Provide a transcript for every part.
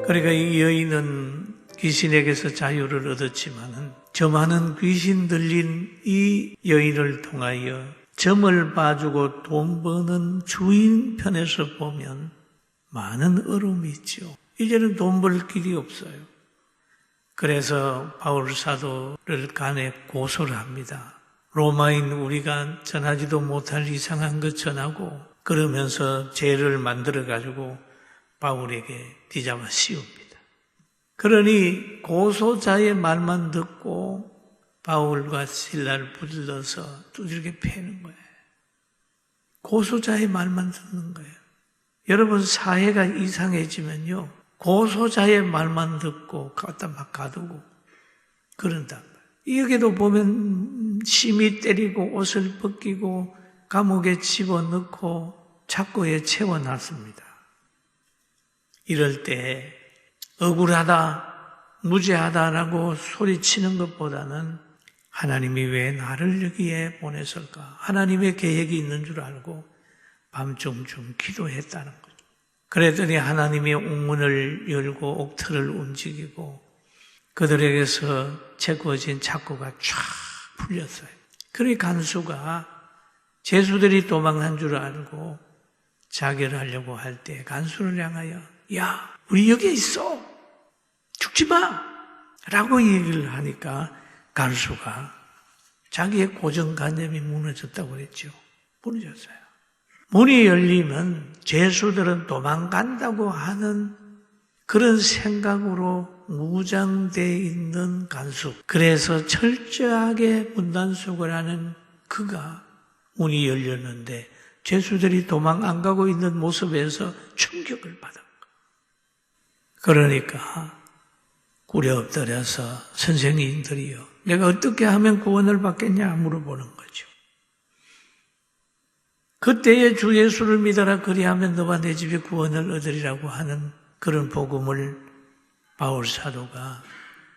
그러니까 이 여인은 귀신에게서 자유를 얻었지만은 저 많은 귀신 들린 이 여인을 통하여 점을 봐주고 돈 버는 주인 편에서 보면 많은 어려움이 있죠. 이제는 돈 벌 길이 없어요. 그래서 바울 사도를 간에 고소를 합니다. 로마인 우리가 전하지도 못할 이상한 것 전하고 그러면서 죄를 만들어가지고 바울에게 뒤잡아 씌웁니다. 그러니 고소자의 말만 듣고 바울과 신라를 불러서 두들겨 패는 거예요. 고소자의 말만 듣는 거예요. 여러분, 사회가 이상해지면요, 고소자의 말만 듣고 갖다 막 가두고 그런단 말이에요. 여기도 보면 심히 때리고 옷을 벗기고 감옥에 집어넣고 착고에 채워놨습니다. 이럴 때 억울하다, 무죄하다라고 소리치는 것보다는 하나님이 왜 나를 여기에 보냈을까? 하나님의 계획이 있는 줄 알고 밤중쯤 기도했다는 거죠. 그랬더니 하나님이 옥문을 열고 옥틀을 움직이고 그들에게서 채워진 착고가 쫙 풀렸어요. 그러니 간수가 죄수들이 도망한 줄 알고 자결하려고 할 때 간수를 향하여 야, 우리 여기에 있어. 죽지 마. 라고 얘기를 하니까 간수가 자기의 고정관념이 무너졌다고 그랬죠. 무너졌어요. 문이 열리면 죄수들은 도망간다고 하는 그런 생각으로 무장되어 있는 간수. 그래서 철저하게 문단속을 하는 그가 문이 열렸는데 죄수들이 도망 안 가고 있는 모습에서 충격을 받은 거예요. 그러니까 굴에 엎드려서 선생님들이요, 내가 어떻게 하면 구원을 받겠냐 물어보는 거죠. 그때에 주 예수를 믿어라 그리하면 너와 내 집에 구원을 얻으리라고 하는 그런 복음을 바울 사도가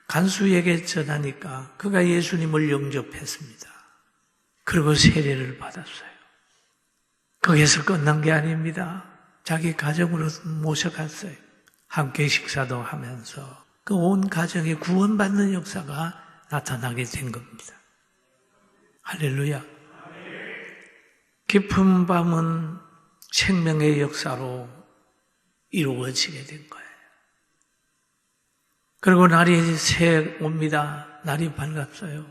간수에게 전하니까 그가 예수님을 영접했습니다. 그리고 세례를 받았어요. 거기에서 끝난 게 아닙니다. 자기 가정으로 모셔갔어요. 함께 식사도 하면서 그 온 가정에 구원받는 역사가 나타나게 된 겁니다. 할렐루야. 깊은 밤은 생명의 역사로 이루어지게 된 거예요. 그리고 날이 새 옵니다. 날이 밝았어요.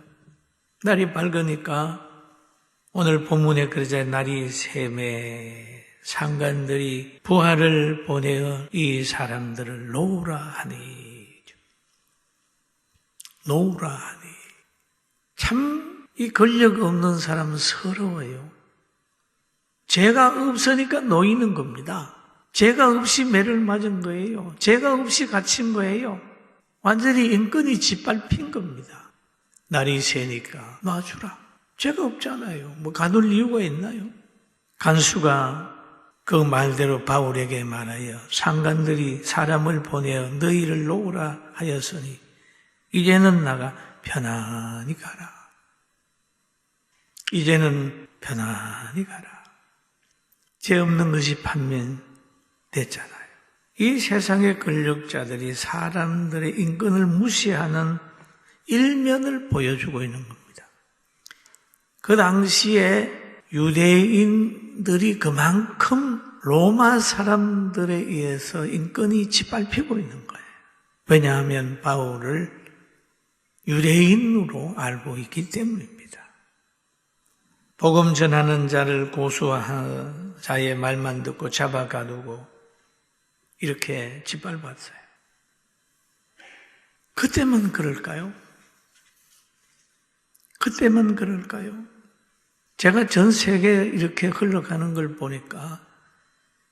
날이 밝으니까 오늘 본문에 그러잖아요. 날이 새매 상관들이 부하를 보내어 이 사람들을 놓으라 하니. 놓으라 하니. 참 이 권력 없는 사람은 서러워요. 죄가 없으니까 놓이는 겁니다. 죄가 없이 매를 맞은 거예요. 죄가 없이 갇힌 거예요. 완전히 인권이 짓밟힌 겁니다. 날이 새니까 놔주라. 죄가 없잖아요. 뭐 가둘 이유가 있나요? 간수가 그 말대로 바울에게 말하여 상관들이 사람을 보내어 너희를 놓으라 하였으니 이제는 나가 편안히 가라. 이제는 편안히 가라. 죄 없는 것이 판명됐잖아요. 이 세상의 권력자들이 사람들의 인권을 무시하는 일면을 보여주고 있는 겁니다. 그 당시에 유대인들이 그만큼 로마 사람들에 의해서 인권이 짓밟히고 있는 거예요. 왜냐하면 바울을 유대인으로 알고 있기 때문입니다. 복음 전하는 자를 고소한 자의 말만 듣고 잡아가두고 이렇게 짓밟았어요. 그때만 그럴까요? 그때만 그럴까요? 제가 전 세계에 이렇게 흘러가는 걸 보니까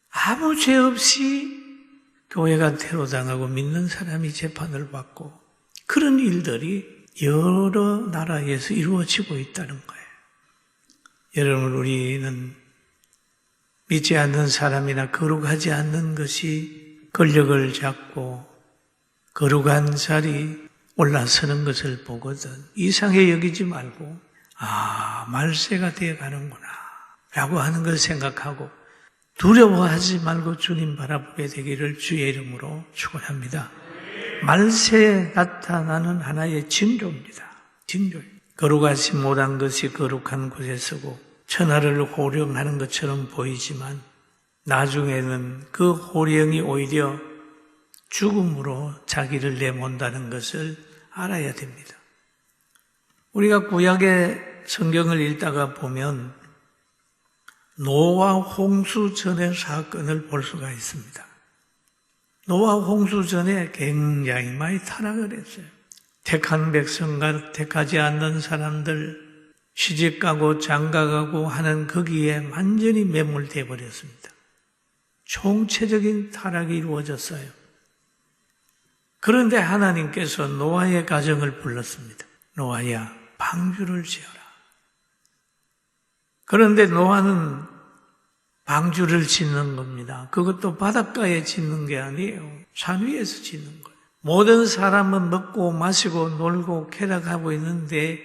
아무 죄 없이 교회가 테러당하고 믿는 사람이 재판을 받고 그런 일들이 여러 나라에서 이루어지고 있다는 거예요. 여러분, 우리는 믿지 않는 사람이나 거룩하지 않는 것이 권력을 잡고 거룩한 자리 올라서는 것을 보거든 이상해 여기지 말고 말세가 되어 가는구나 라고 하는 걸 생각하고 두려워하지 말고 주님 바라보게 되기를 주의 이름으로 축원합니다. 말세에 나타나는 하나의 징조입니다. 징조. 거룩하지 못한 것이 거룩한 곳에 서고 천하를 호령하는 것처럼 보이지만 나중에는 그 호령이 오히려 죽음으로 자기를 내몬다는 것을 알아야 됩니다. 우리가 구약의 성경을 읽다가 보면 노아 홍수 전의 사건을 볼 수가 있습니다. 노아 홍수 전에 굉장히 많이 타락을 했어요. 택한 백성과 택하지 않는 사람들 시집가고 장가가고 하는 거기에 완전히 매몰돼 버렸습니다. 총체적인 타락이 이루어졌어요. 그런데 하나님께서 노아의 가정을 불렀습니다. 노아야, 방주를 지어라. 그런데 노아는 방주를 짓는 겁니다. 그것도 바닷가에 짓는 게 아니에요. 산 위에서 짓는 거예요. 모든 사람은 먹고 마시고 놀고 쾌락하고 있는데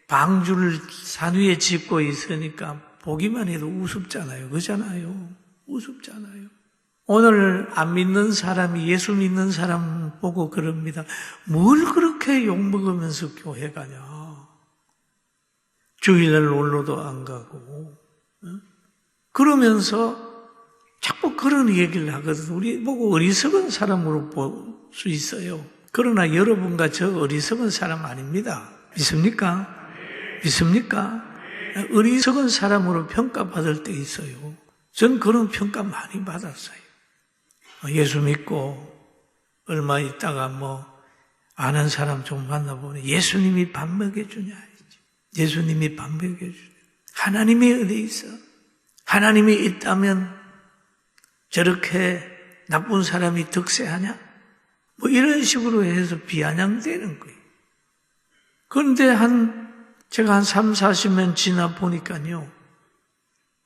방주를 산 위에 짓고 있으니까 보기만 해도 우습잖아요. 그렇잖아요. 우습잖아요. 오늘 안 믿는 사람이 예수 믿는 사람 보고 그럽니다. 뭘 그렇게 욕먹으면서 교회 가냐. 주일날 놀러도 안 가고. 그러면서 자꾸 그런 얘기를 하거든. 우리 보고 어리석은 사람으로 볼 수 있어요. 그러나 여러분과 저 어리석은 사람 아닙니다. 믿습니까? 믿습니까? 어리석은 사람으로 평가받을 때 있어요. 전 그런 평가 많이 받았어요. 예수 믿고 얼마 있다가 아는 사람 좀 만나보면 예수님이 밥 먹여주냐. 예수님이 밥 먹여주냐. 하나님이 어디 있어? 하나님이 있다면 저렇게 나쁜 사람이 득세하냐? 이런 식으로 해서 비아냥대는 거예요. 그런데 제가 한 3, 40년 지나 보니까요.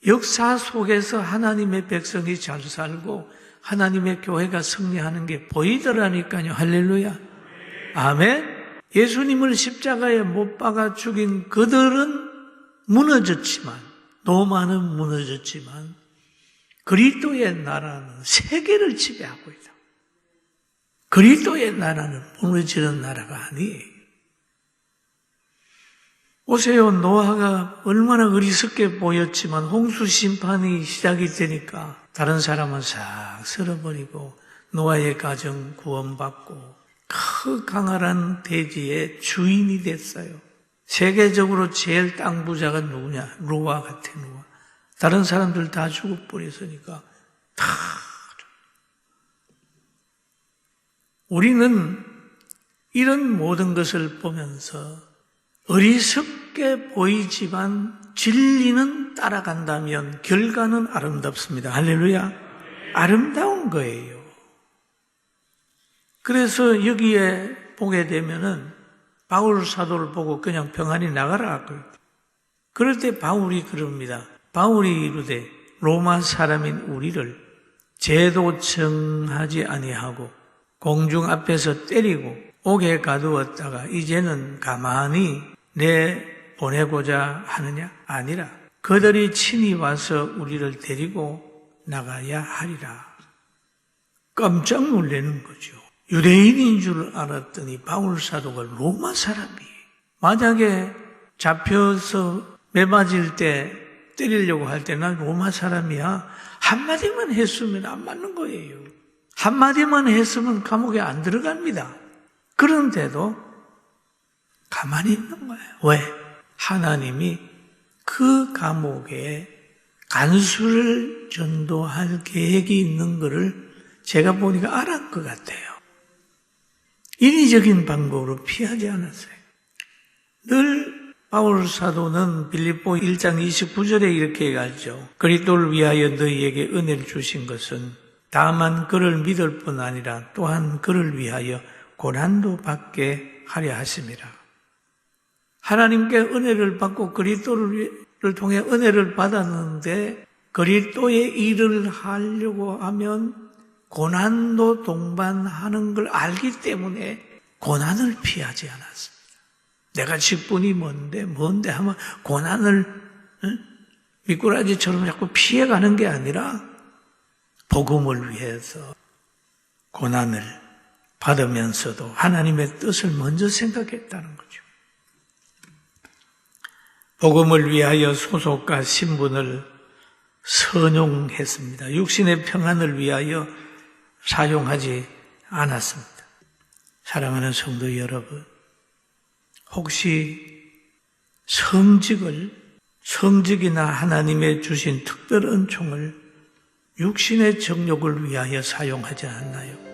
역사 속에서 하나님의 백성이 잘 살고 하나님의 교회가 승리하는 게 보이더라니까요. 할렐루야. 아멘. 예수님을 십자가에 못 박아 죽인 그들은 무너졌지만, 로마는 무너졌지만 그리스도의 나라는 세계를 지배하고 있다. 그리스도의 나라는 무너지는 나라가 아니에요. 보세요. 노아가 얼마나 어리석게 보였지만 홍수 심판이 시작이 되니까 다른 사람은 싹 쓸어버리고 노아의 가정 구원받고 그 강활한 대지의 주인이 됐어요. 세계적으로 제일 땅 부자가 누구냐? 노아 같아, 노아. 다른 사람들 다 죽어버렸으니까 다. 우리는 이런 모든 것을 보면서 어리석게 보이지만 진리는 따라간다면 결과는 아름답습니다. 할렐루야. 아름다운 거예요. 그래서 여기에 보게 되면은 바울 사도를 보고 그냥 평안히 나가라. 그럴 때 바울이 그럽니다. 바울이 이르되 로마 사람인 우리를 죄도 정하지 아니하고 공중 앞에서 때리고 옥에 가두었다가 이제는 가만히 내보내고자 하느냐? 아니라 그들이 친히 와서 우리를 데리고 나가야 하리라. 깜짝 놀라는 거죠. 유대인인 줄 알았더니 바울 사도가 로마 사람이에요. 만약에 잡혀서 매맞을 때 때리려고 할 때 난 로마 사람이야. 한마디만 했으면 안 맞는 거예요. 한마디만 했으면 감옥에 안 들어갑니다. 그런데도 가만히 있는 거예요. 왜? 하나님이 그 감옥에 간수를 전도할 계획이 있는 것을 제가 보니까 알았을 것 같아요. 인위적인 방법으로 피하지 않았어요. 늘 바울 사도는 빌립보 1장 29절에 이렇게 얘기하죠. 그리스도를 위하여 너희에게 은혜를 주신 것은 다만 그를 믿을 뿐 아니라 또한 그를 위하여 고난도 받게 하려 하심이라. 하나님께 은혜를 받고 그리스도를 통해 은혜를 받았는데 그리스도의 일을 하려고 하면 고난도 동반하는 걸 알기 때문에 고난을 피하지 않았습니다. 내가 직분이 뭔데 하면 고난을 미꾸라지처럼 자꾸 피해가는 게 아니라 복음을 위해서 고난을 받으면서도 하나님의 뜻을 먼저 생각했다는 거죠. 복음을 위하여 소속과 신분을 선용했습니다. 육신의 평안을 위하여 사용하지 않았습니다. 사랑하는 성도 여러분, 혹시 성직이나 하나님의 주신 특별 은총을 육신의 정욕을 위하여 사용하지 않나요?